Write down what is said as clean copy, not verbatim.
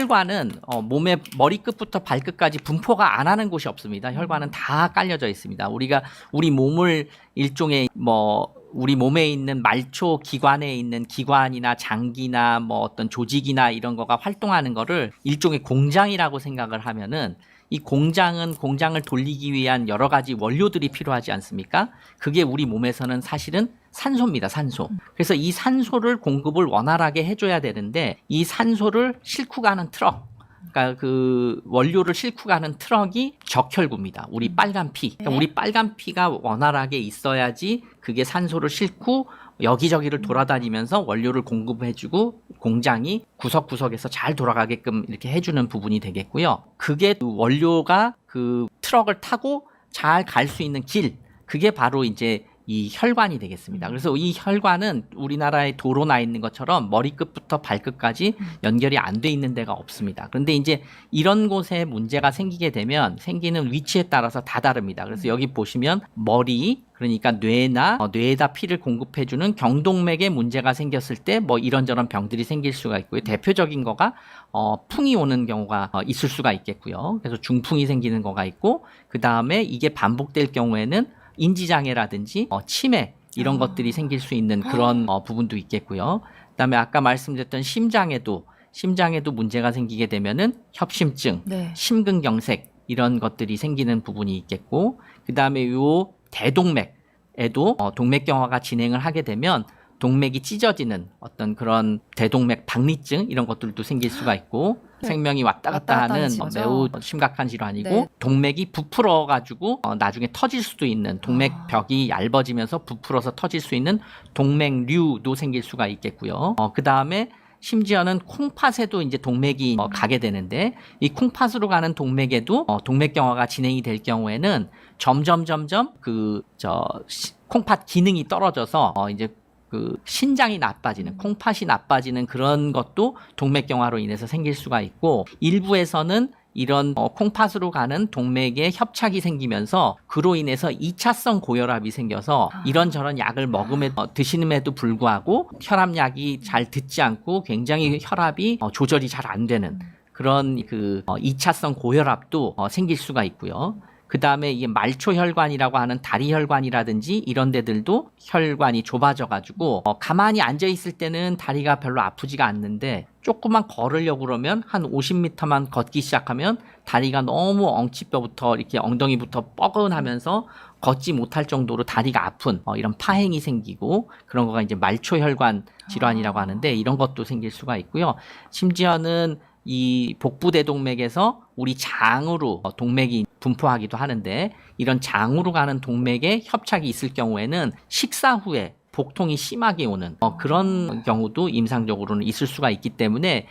혈관은 몸의 머리끝부터 발끝까지 분포가 안 하는 곳이 없습니다. 혈관은 다 깔려져 있습니다. 우리 몸을 일종의 우리 몸에 있는 말초 기관에 있는 기관이나 장기나 어떤 조직이나 이런 거가 활동하는 거를 일종의 공장이라고 생각을 하면은 이 공장을 돌리기 위한 여러 가지 원료들이 필요하지 않습니까? 그게 우리 몸에서는 사실은 산소입니다, 산소. 그래서 이 산소를 공급을 원활하게 해줘야 되는데 이 산소를 싣고 가는 트럭, 그러니까 그 원료를 싣고 가는 트럭이 적혈구입니다. 우리 빨간 피. 그러니까 우리 빨간 피가 원활하게 있어야지 그게 산소를 싣고 여기저기를 돌아다니면서 원료를 공급해주고 공장이 구석구석에서 잘 돌아가게끔 이렇게 해주는 부분이 되겠고요. 그게 원료가 그 트럭을 타고 잘 갈 수 있는 길, 그게 바로 이제 이 혈관이 되겠습니다. 그래서 이 혈관은 우리나라의 도로 나 있는 것처럼 머리끝부터 발끝까지 연결이 안 돼 있는 데가 없습니다. 그런데 이제 이런 곳에 문제가 생기게 되면 생기는 위치에 따라서 다 다릅니다. 그래서 여기 보시면 머리, 그러니까 뇌에다 피를 공급해주는 경동맥에 문제가 생겼을 때 이런저런 병들이 생길 수가 있고요. 대표적인 거가 풍이 오는 경우가 있을 수가 있겠고요. 그래서 중풍이 생기는 거가 있고, 그 다음에 이게 반복될 경우에는 인지장애라든지 치매 이런 것들이 생길 수 있는 그런 부분도 있겠고요. 그다음에 아까 말씀드렸던 심장에도 문제가 생기게 되면은 협심증, 심근경색 이런 것들이 생기는 부분이 있겠고, 그다음에 요 대동맥에도 동맥경화가 진행을 하게 되면 동맥이 찢어지는 어떤 그런 대동맥 박리증 이런 것들도 생길 수가 있고, 생명이 왔다 갔다 하는 매우 심각한 질환이고, 동맥이 부풀어 가지고 나중에 터질 수도 있는, 동맥벽이 얇아지면서 부풀어서 터질 수 있는 동맥류도 생길 수가 있겠고요. 그 다음에 심지어는 콩팥에도 이제 동맥이 가게 되는데, 이 콩팥으로 가는 동맥에도 동맥경화가 진행이 될 경우에는 점점 콩팥 기능이 떨어져서 이제 그 신장이 나빠지는, 콩팥이 나빠지는 그런 것도 동맥경화로 인해서 생길 수가 있고, 일부에서는 이런 콩팥으로 가는 동맥에 협착이 생기면서 그로 인해서 2차성 고혈압이 생겨서 이런저런 약을 드시는에도 불구하고 혈압약이 잘 듣지 않고 굉장히 혈압이 조절이 잘 안 되는 그런 2차성 고혈압도 생길 수가 있고요. 그 다음에 이게 말초혈관이라고 하는 다리혈관이라든지 이런 데들도 혈관이 좁아져가지고 가만히 앉아있을 때는 다리가 별로 아프지가 않는데 조금만 걸으려고 그러면 한 50m만 걷기 시작하면 다리가 너무 엉치뼈부터 이렇게 엉덩이부터 뻐근하면서 걷지 못할 정도로 다리가 아픈 이런 파행이 생기고, 그런 거가 이제 말초혈관 질환이라고 하는데 이런 것도 생길 수가 있고요. 심지어는 이 복부대동맥에서 우리 장으로 동맥이 분포하기도 하는데, 이런 장으로 가는 동맥에 협착이 있을 경우에는 식사 후에 복통이 심하게 오는 그런 경우도 임상적으로는 있을 수가 있기 때문에